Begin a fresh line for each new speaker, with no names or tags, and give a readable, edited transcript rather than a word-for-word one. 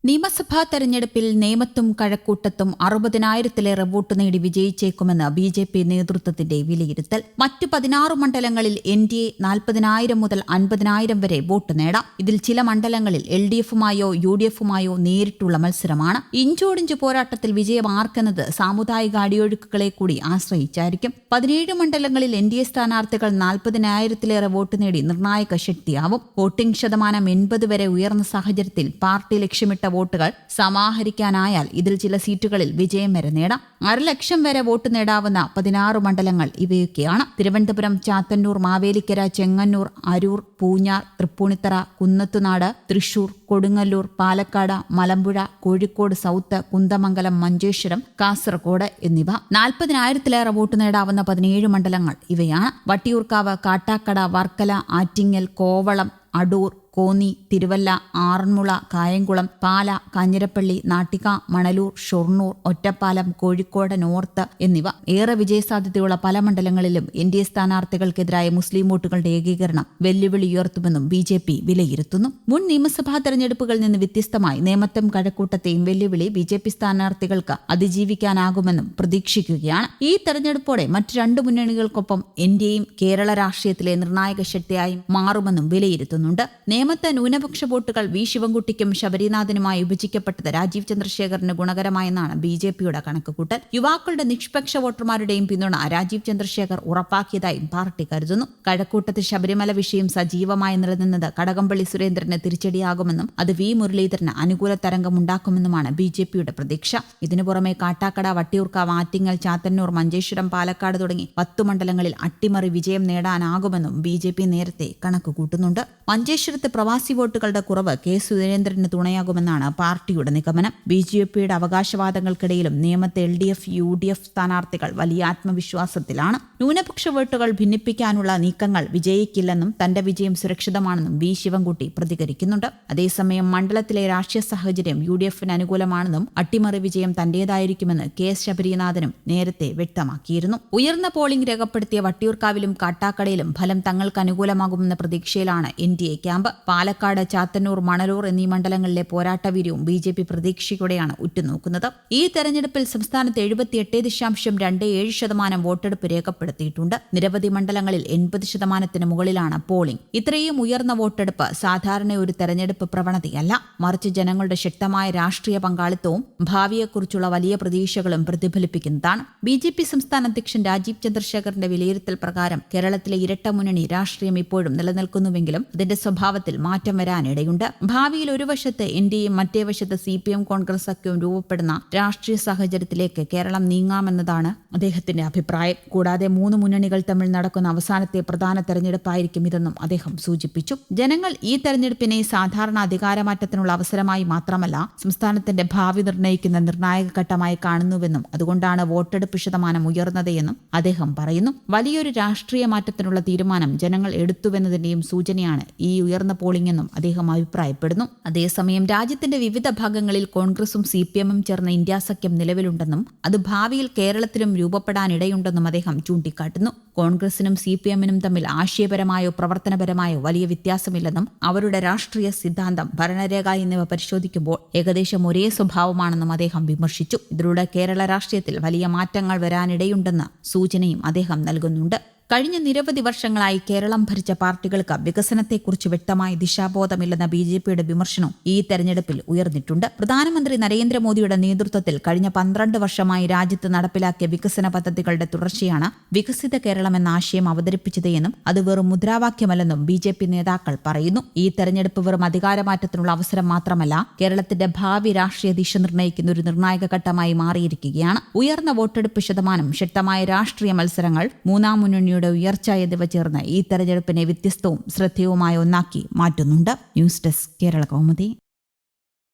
നിയമസഭാ തെരഞ്ഞെടുപ്പിൽ നേമത്തും കഴക്കൂട്ടത്തും 60,000-ലേറെ വോട്ട് നേടി വിജയിച്ചേക്കുമെന്ന് ബി.ജെ.പി. നേതൃത്വത്തിന്റെ വിലയിരുത്തൽ. മറ്റ് 16 മണ്ഡലങ്ങളിൽ എൻ.ഡി.എ 40,000 മുതൽ 50,000 വരെ വോട്ട് നേടാം. ഇതിൽ ചില മണ്ഡലങ്ങളിൽ എൽ.ഡി.എഫുമായോ യു.ഡി.എഫുമായോ നേരിട്ടുള്ള മത്സരമാണ്. ഇഞ്ചോടിഞ്ച് പോരാട്ടത്തിൽ വിജയം ആർക്കെന്നത് സാമുദായിക അടിയൊഴുക്കുകളെ കൂടി ആശ്രയിച്ചായിരിക്കും. 17 മണ്ഡലങ്ങളിൽ എൻ.ഡി.എ സ്ഥാനാർത്ഥികൾ 40,000-ലേറെ വോട്ട് നേടി നിർണായക ശക്തിയാവും. വോട്ടിംഗ് ശതമാനം 80 വരെ ഉയർന്ന സാഹചര്യത്തിൽ പാർട്ടി ലക്ഷ്യമിട്ട വോട്ടുകൾ സമാഹരിക്കാനായാൽ ഇതിൽ ചില സീറ്റുകളിൽ വിജയം വരെ നേടാം. 1,00,000 വരെ വോട്ട് നേടാവുന്ന 16 മണ്ഡലങ്ങൾ ഇവയൊക്കെയാണ്: തിരുവനന്തപുരം, ചാത്തന്നൂർ, മാവേലിക്കര, ചെങ്ങന്നൂർ, അരൂർ, പൂഞ്ഞാർ, തൃപ്പൂണിത്തറ, കുന്നത്തുനാട്, തൃശൂർ, കൊടുങ്ങല്ലൂർ, പാലക്കാട്, മലമ്പുഴ, കോഴിക്കോട് സൗത്ത്, കുന്ദമംഗലം, മഞ്ചേശ്വരം, കാസർഗോഡ് എന്നിവ. 40,000-ലേറെ വോട്ട് നേടാവുന്ന 17 മണ്ഡലങ്ങൾ ഇവയാണ്: വട്ടിയൂർക്കാവ്, കാട്ടാക്കട, വർക്കല, ആറ്റിങ്ങൽ, കോവളം, അടൂർ, കോന്നി, തിരുവല്ല, ആറന്മുള, കായംകുളം, പാല, കാഞ്ഞിരപ്പള്ളി, നാട്ടിക, മണലൂർ, ഷൊർണൂർ, ഒറ്റപ്പാലം, കോഴിക്കോട് നോർത്ത് എന്നിവ. ഏറെ വിജയസാധ്യതയുള്ള പല മണ്ഡലങ്ങളിലും എൻ.ഡി.എ സ്ഥാനാർത്ഥികൾക്കെതിരായ മുസ്ലിം വോട്ടുകളുടെ ഏകീകരണം വെല്ലുവിളി ഉയർത്തുമെന്നും ബി.ജെ.പി. വിലയിരുത്തുന്നു. മുൻ നിയമസഭാ തെരഞ്ഞെടുപ്പുകളിൽ നിന്ന് വ്യത്യസ്തമായി നേമത്തും കഴക്കൂട്ടത്തെയും വെല്ലുവിളി ബി.ജെ.പി. സ്ഥാനാർത്ഥികൾക്ക് അതിജീവിക്കാനാകുമെന്നും പ്രതീക്ഷിക്കുകയാണ്. ഈ തെരഞ്ഞെടുപ്പോടെ മറ്റ് രണ്ട് മുന്നണികൾക്കൊപ്പം എൻ.ഡി.എയും കേരള രാഷ്ട്രീയത്തിലെ നിർണായക ശക്തിയായും മാറുമെന്നും വിലയിരുത്തുന്നുണ്ട്. നേമത്ത് ന്യൂനപക്ഷ വോട്ടുകൾ വി. ശിവൻകുട്ടിക്കും ശബരിനാഥനുമായി വിഭജിക്കപ്പെട്ടത് രാജീവ് ചന്ദ്രശേഖറിന് ഗുണകരമായെന്നാണ് ബി.ജെ.പിയുടെ കണക്കുകൂട്ടൽ. യുവാക്കളുടെ നിഷ്പക്ഷ വോട്ടർമാരുടെയും പിന്തുണ രാജീവ് ചന്ദ്രശേഖർ ഉറപ്പാക്കിയതായും പാർട്ടി കരുതുന്നു. കഴക്കൂട്ടത്ത് ശബരിമല വിഷയം സജീവമായി നിലനിന്നത് കടകംപള്ളി സുരേന്ദ്രന് തിരിച്ചടിയാകുമെന്നും അത് വി. മുരളീധരന് അനുകൂല തരംഗമുണ്ടാക്കുമെന്നുമാണ് ബി.ജെ.പിയുടെ പ്രതീക്ഷ. ഇതിനു പുറമെ കാട്ടാക്കട, വട്ടിയൂർക്കാവ്, ആറ്റിങ്ങൽ, ചാത്തന്നൂർ, മഞ്ചേശ്വരം, പാലക്കാട് തുടങ്ങി 10 മണ്ഡലങ്ങളിൽ അട്ടിമറി വിജയം നേടാനാകുമെന്നും ബി.ജെ.പി. നേരത്തെ കണക്കുകൂട്ടുന്നുണ്ട്. മഞ്ചേശ്വരത്ത് പ്രവാസി വോട്ടുകളുടെ കുറവ് കെ. സുരേന്ദ്രന് തുണയാകുമെന്നാണ് പാർട്ടിയുടെ നിഗമനം. ബി.ജെ.പിയുടെ അവകാശവാദങ്ങൾക്കിടയിലും നേമത്തെ എൽ.ഡി.എഫ്, യു.ഡി.എഫ് സ്ഥാനാർത്ഥികൾ വലിയ ആത്മവിശ്വാസത്തിലാണ്. ന്യൂനപക്ഷ വോട്ടുകൾ ഭിന്നിപ്പിക്കാനുള്ള നീക്കങ്ങൾ വിജയിക്കില്ലെന്നും തന്റെ വിജയം സുരക്ഷിതമാണെന്നും വി. ശിവൻകുട്ടി പ്രതികരിക്കുന്നുണ്ട്. അതേസമയം മണ്ഡലത്തിലെ രാഷ്ട്രീയ സാഹചര്യം യു.ഡി.എഫിന് അനുകൂലമാണെന്നും അട്ടിമറി വിജയം തന്റേതായിരിക്കുമെന്ന് കെ. എസ്. ശബരിനാഥനും നേരത്തെ വ്യക്തമാക്കിയിരുന്നു. ഉയർന്ന പോളിംഗ് രേഖപ്പെടുത്തിയ വട്ടിയൂർക്കാവിലും കാട്ടാക്കടയിലും ഫലം തങ്ങൾക്ക് അനുകൂലമാകുമെന്ന പ്രതീക്ഷയിലാണ് എൻ.ഡി.എ ക്യാമ്പ്. പാലക്കാട്, ചാത്തന്നൂർ, മണലൂർ എന്നീ മണ്ഡലങ്ങളിലെ പോരാട്ടവീര്യവും ബി.ജെ.പി. പ്രതീക്ഷയോടെയാണ് ഉറ്റുനോക്കുന്നത്. ഈ തെരഞ്ഞെടുപ്പിൽ സംസ്ഥാനത്ത് 78.27% വോട്ടെടുപ്പ് രേഖപ്പെടുത്തിയിട്ടുണ്ട്. നിരവധി മണ്ഡലങ്ങളിൽ 80% മുകളിലാണ് പോളിംഗ്. ഇത്രയും ഉയർന്ന വോട്ടെടുപ്പ് സാധാരണ ഒരു തെരഞ്ഞെടുപ്പ് പ്രവണതയല്ല, മറിച്ച് ജനങ്ങളുടെ ശക്തമായ രാഷ്ട്രീയ പങ്കാളിത്തവും ഭാവിയെക്കുറിച്ചുള്ള വലിയ പ്രതീക്ഷകളും പ്രതിഫലിപ്പിക്കുന്നതാണ്. ബി.ജെ.പി. സംസ്ഥാന അധ്യക്ഷൻ രാജീവ് ചന്ദ്രശേഖറിന്റെ വിലയിരുത്തൽ പ്രകാരം കേരളത്തിലെ ഇരട്ട മുന്നണി രാഷ്ട്രീയം ഇപ്പോഴും നിലനിൽക്കുന്നുവെങ്കിലും അതിന്റെ സ്വഭാവത്തിൽ മാറ്റം വരാനിടയുണ്ട്. ഭാവിയിൽ ഒരു വശത്ത് എൻ.ഡി.എയും മറ്റേ വശത്ത് CPM കോൺഗ്രസ് സഖ്യവും രൂപപ്പെടുന്ന രാഷ്ട്രീയ സാഹചര്യത്തിലേക്ക് കേരളം നീങ്ങാമെന്നതാണ് അദ്ദേഹത്തിന്റെ അഭിപ്രായം. കൂടാതെ 3 മുന്നണികൾ തമ്മിൽ നടക്കുന്ന അവസാനത്തെ പ്രധാന തെരഞ്ഞെടുപ്പായിരിക്കും ഇതെന്നും അദ്ദേഹം സൂചിപ്പിച്ചു. ജനങ്ങൾ ഈ തെരഞ്ഞെടുപ്പിനെ സാധാരണ അധികാരമാറ്റത്തിനുള്ള അവസരമായി മാത്രമല്ല, സംസ്ഥാനത്തിന്റെ ഭാവി നിർണ്ണയിക്കുന്ന നിർണായക ഘട്ടമായി കാണുന്നുവെന്നും അതുകൊണ്ടാണ് വോട്ടെടുപ്പ് ശതമാനം ഉയർന്നതെന്നും അദ്ദേഹം പറയുന്നു. വലിയൊരു രാഷ്ട്രീയ മാറ്റത്തിനുള്ള തീരുമാനം ജനങ്ങൾ എടുത്തുവെന്നതിന്റെയും സൂചനയാണ് ഈ ഉയർന്ന പോളിംഗ് എന്നും അദ്ദേഹം അഭിപ്രായപ്പെടുന്നു. അതേസമയം രാജ്യത്തിന്റെ വിവിധ ഭാഗങ്ങളിൽ കോൺഗ്രസും CPM ചേർന്ന ഇന്ത്യാ സഖ്യം നിലവിലുണ്ടെന്നും അത് ഭാവിയിൽ കേരളത്തിലും രൂപപ്പെടാനിടയുണ്ടെന്നും അദ്ദേഹം ചൂണ്ടിക്കാട്ടുന്നു. കോൺഗ്രസിനും CPM തമ്മിൽ ആശയപരമായോ പ്രവർത്തനപരമായോ വലിയ വ്യത്യാസമില്ലെന്നും അവരുടെ രാഷ്ട്രീയ സിദ്ധാന്തം, ഭരണരേഖ എന്നിവ പരിശോധിക്കുമ്പോൾ ഏകദേശം ഒരേ സ്വഭാവമാണെന്നും അദ്ദേഹം വിമർശിച്ചു. ഇതിലൂടെ കേരള രാഷ്ട്രീയത്തിൽ വലിയ മാറ്റങ്ങൾ വരാനിടയുണ്ടെന്ന സൂചനയും അദ്ദേഹം നൽകുന്നുണ്ട്. കഴിഞ്ഞ നിരവധി വർഷങ്ങളായി കേരളം ഭരിച്ച പാർട്ടികൾക്ക് വികസനത്തെക്കുറിച്ച് വ്യക്തമായ ദിശാബോധമില്ലെന്ന ബി.ജെ.പിയുടെ വിമർശനം ഈ തെരഞ്ഞെടുപ്പിൽ ഉയർന്നിട്ടുണ്ട്. പ്രധാനമന്ത്രി നരേന്ദ്രമോദിയുടെ നേതൃത്വത്തിൽ കഴിഞ്ഞ 12 വർഷമായി രാജ്യത്ത് നടപ്പിലാക്കിയ വികസന പദ്ധതികളുടെ തുടർച്ചയാണ് വികസിത കേരളം എന്ന ആശയം അവതരിപ്പിച്ചത് എന്നും അത് വെറും മുദ്രാവാക്യമല്ലെന്നും ബി.ജെ.പി. നേതാക്കൾ പറയുന്നു. ഈ തെരഞ്ഞെടുപ്പ് വെറും അധികാരമാറ്റത്തിനുള്ള അവസരം മാത്രമല്ല, കേരളത്തിന്റെ ഭാവി രാഷ്ട്രീയ ദിശ നിർണ്ണയിക്കുന്ന ഒരു നിർണായക ഘട്ടമായി മാറിയിരിക്കുകയാണ്. ഉയർന്ന വോട്ടെടുപ്പ് ശതമാനം, ശക്തമായ രാഷ്ട്രീയ മത്സരങ്ങൾ, മൂന്നാം മുന്നണിയുടെ ഉയർച്ച എന്നിവ ചേർന്ന് ഈ തെരഞ്ഞെടുപ്പിനെ വ്യത്യസ്തവും ശ്രദ്ധേയവുമായ ഒന്നാക്കി മാറ്റുന്നുണ്ട്. News desk, Kerala Kaumudi.